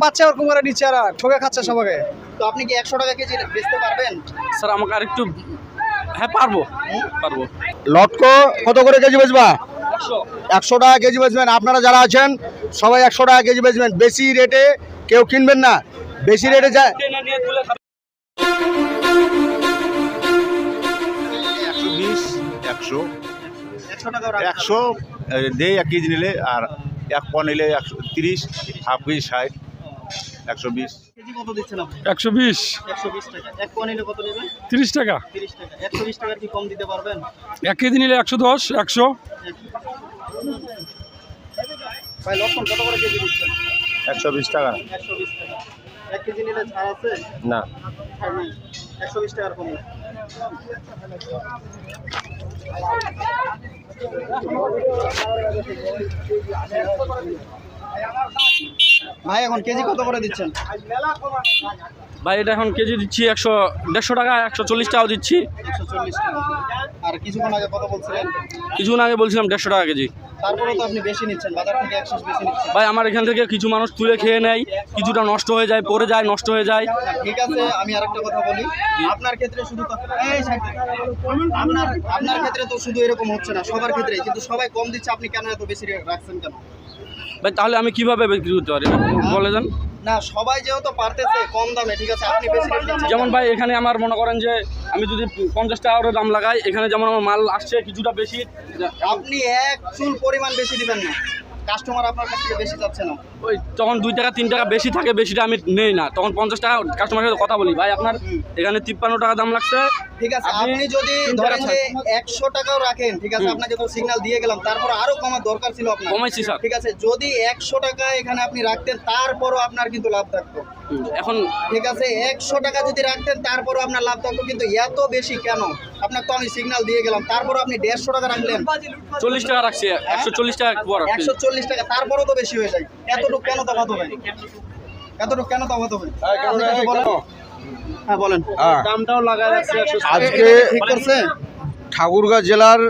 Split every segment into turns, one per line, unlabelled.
বাচ্চা ওরকম করে নিচ্ছে আর ঠকে খাচ্ছে সবাইকে।
তো আপনি কি 100 টাকা কেজি বেচতে পারবেন?
স্যার আমাকে আর একটু, হ্যাঁ পারবো।
লটকো কত করে কেজি বেচবা? 100 টাকা কেজি বেচবেন। আপনারা যারা আছেন সবাই 100 টাকা কেজি বেচবেন। বেশি রেটে কেউ কিনবেন না, বেশি রেটে যায়
120, 100,
100 টাকা
100 দেই 1 কেজি নিলে, আর 1 পোয়া নিলে 130, হাফ কেজি 60, 120।
কেজি কত দিচ্ছেন আপনি?
120,
120 টাকা। 1 পোয়া নিলে কত নেবেন?
30 টাকা।
30 টাকা। 120 টাকা কি কম দিতে পারবেন?
1 কেজি নিলে 110, 100।
ভাই লক্ষণ কত করে কেজি দিচ্ছেন?
120 টাকা।
120 টাকা। 1 কেজি নিলে ছাড় আছে?
না,
ছাড় নাই। 120 টাকার কম। ভাই এখন কেজি কত করে দিচ্ছেন?
ভাই এটা এখন কেজি দিচ্ছি 150 টাকা, 140 টাকাও দিচ্ছি।
140 টাকা। আর কিছুক্ষণ আগে কত বলছিলেন?
কিছুক্ষণ আগে বলছিলাম 150 টাকা কেজি।
তারপরে তো আপনি বেশি নিচ্ছেন, বাজার থেকে 100 বেশি নিচ্ছেন।
ভাই আমার এখান থেকে কিছু মানুষ তুলে খেয়ে নেয়, কিছুটা নষ্ট হয়ে যায়, পড়ে যায়, নষ্ট হয়ে যায়।
ঠিক আছে, আমি আরেকটা কথা বলি। আপনার ক্ষেত্রে শুধু আপনার ক্ষেত্রে তো শুধু এরকম হচ্ছে না, সবার ক্ষেত্রে। কিন্তু সবাই কম দিচ্ছে, আপনি কেন এত বেশি রাখছেন কেন?
ভাই তাহলে আমি কিভাবে বিক্রি করতে পারি বলে দেন?
না, সবাই যেহেতু পারতেছে কম দামে, ঠিক আছে, আপনি বেশি রেট দিচ্ছেন।
যেমন ভাই এখানে আমার মনে করেন যে আমি যদি 50 টাকা করে দাম লাগাই, এখানে যেমন আমার মাল আসছে কিছুটা বেশি,
আপনি এক চুল পরিমাণ বেশি দিবেন না, কাস্টমার আপনার কাছ থেকে বেশি যাচ্ছে না।
ওই তখন 2 টাকা 3 টাকা বেশি থাকে, বেশিটা আমি নেই না, তখন 50 টাকা কাস্টমারের সাথে কথা বলি, ভাই আপনার এখানে 53 টাকা দাম লাগছে।
ঠিক আছে, আপনি যদি ধরেন যে 100 টাকাও রাখেন, ঠিক আছে, আপনাকে তো সিগন্যাল দিয়ে গেলাম, তারপর আরো কমার দরকার ছিল আপনার।
কমাইছি স্যার।
ঠিক আছে, যদি 100 টাকা এখানে আপনি রাখতেন, তারপরও আপনার কিন্তু লাভ থাকতো।
এখন
ঠিক আছে, 100 টাকা যদি রাখতেন তারপরও আপনার লাভ থাকতো, কিন্তু এত বেশি কেন? আপনাকে তো আমি সিগন্যাল দিয়ে গেলাম, তারপরও আপনি 150 টাকা রাখলেন।
40 টাকা রাখছি, 140 টাকা পর
140 টাকা, তারপরও তো বেশি হয়ে যায়। এতটুকু কেন তফাৎ হবে? এতটুকু কেন তফাৎ হবে? হ্যাঁ বলেন।
দামটাও লাগায় রাখছি।
আজকে
ঠিক করছে।
ঠাকুরগাঁও জেলার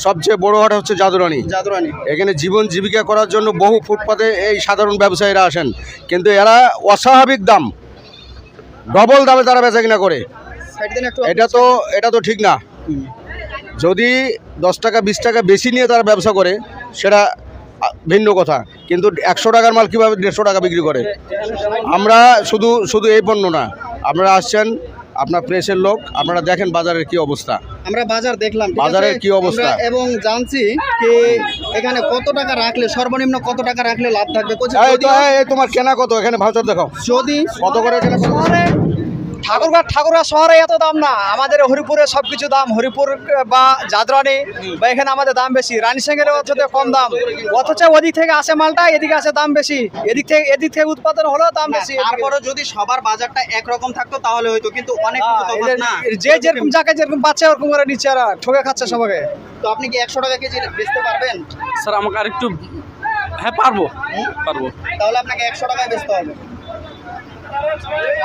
সবচেয়ে বড় হাট হচ্ছে জাদুরানি।
জাদুরানি।
এখানে জীবন জীবিকা করার জন্য বহু ফুটপাতে এই সাধারণ ব্যবসায়ীরা আসেন, কিন্তু এরা অস্বাভাবিক দাম, ডবল দামে তারা বেচা কিনা করে।
সাইড দেন একটু।
এটা তো ঠিক না। যদি 10 টাকা 20 টাকা বেশি নিয়ে তারা ব্যবসা করে সেটা ভিন্ন কথা, কিন্তু 100 টাকার মাল কীভাবে 150 টাকা বিক্রি করে? আমরা শুধু এই পণ্য না, আপনারা আসছেন, আপনার প্রেসের লোক, আপনারা দেখেন বাজারের কি অবস্থা।
আমরা বাজার দেখলাম, ঠিক আছে?
বাজারের কি অবস্থা
আমরা এবং জানছি যে এখানে কত টাকা রাখলে, সর্বনিম্ন কত টাকা রাখলে লাভ থাকবে।
এই তোমার কেনা কত? এখানে ভাউচার দেখাও,
যদি
কত করে কেনা?
ঠাকুরগাঁ শহরে এত দাম না, আমাদের হরিপুরে সবকিছু দাম। হরিপুর বা জাদরানি বা এখানে আমাদের দাম বেশি, রানীসেঙ্গের হচ্ছে কম দাম, অথচ ওদিক থেকে আসে মালটা, এদিকে আসে দাম বেশি। এদিক থেকে উৎপাদন হলেও দাম বেশি।
তারপরে যদি সবার বাজারটা একরকম থাকতো তাহলে হয়তো, কিন্তু অনেক না।
যে যেরকম যাকে যেরকম বাচ্চা ওরকম করে নিচ্ছে আর ঠকে খাচ্ছে সবাইকে।
তো আপনি কি 100 টাকা কেজি বেচতে পারবেন?
স্যার আমাকে আর একটু, হ্যাঁ পারবো।
তাহলে আপনাকে 100 টাকায় বেচতে হবে।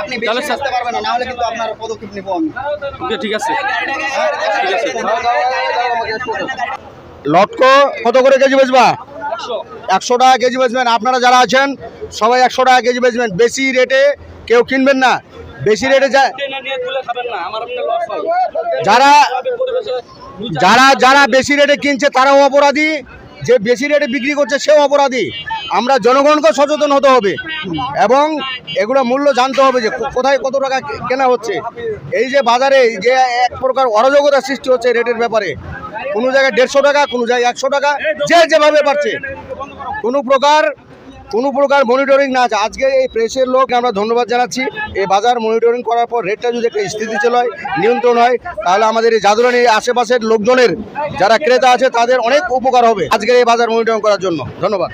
আপনি বেশি বেচতে পারবেন না, হলে কিন্তু আপনার পদক্ষেপ নিব আমি।
ওকে ঠিক আছে।
লটকো কত করে কেজি বেচবা? 100 টাকা কেজি বেচবেন। আপনারা যারা আছেন সবাই 100 টাকা কেজি বেচবেন। বেশি রেটে কেউ কিনবেন না, বেশি রেটে যায় যারা বেশি রেটে কিনছে তারাও অপরাধী, যে বেশি রেটে বিক্রি করছে সেও অপরাধী। আমরা জনগণকে সচেতন হতে হবে এবং এগুলো মূল্য জানতে হবে যে কোথায় কত টাকা কেনা হচ্ছে। এই যে বাজারে যে এক প্রকার অরাজকতা সৃষ্টি হচ্ছে রেটের ব্যাপারে, কোনো জায়গায় 150 টাকা, কোনো জায়গায় 100 টাকা, যে যেভাবে পারছে, কোনো প্রকার মনিটরিং না আছে। আজকে এই প্রেসের লোক আমরা ধন্যবাদ জানাচ্ছি। এই বাজার মনিটরিং করার পর রেটটা যদি একটা স্থিতিশীল হয়, নিয়ন্ত্রণ হয়, তাহলে আমাদের এই জাদুরানির আশেপাশের লোকজনের যারা ক্রেতা আছে তাদের অনেক উপকার হবে আজকের এই বাজার মনিটরিং করার জন্য। ধন্যবাদ।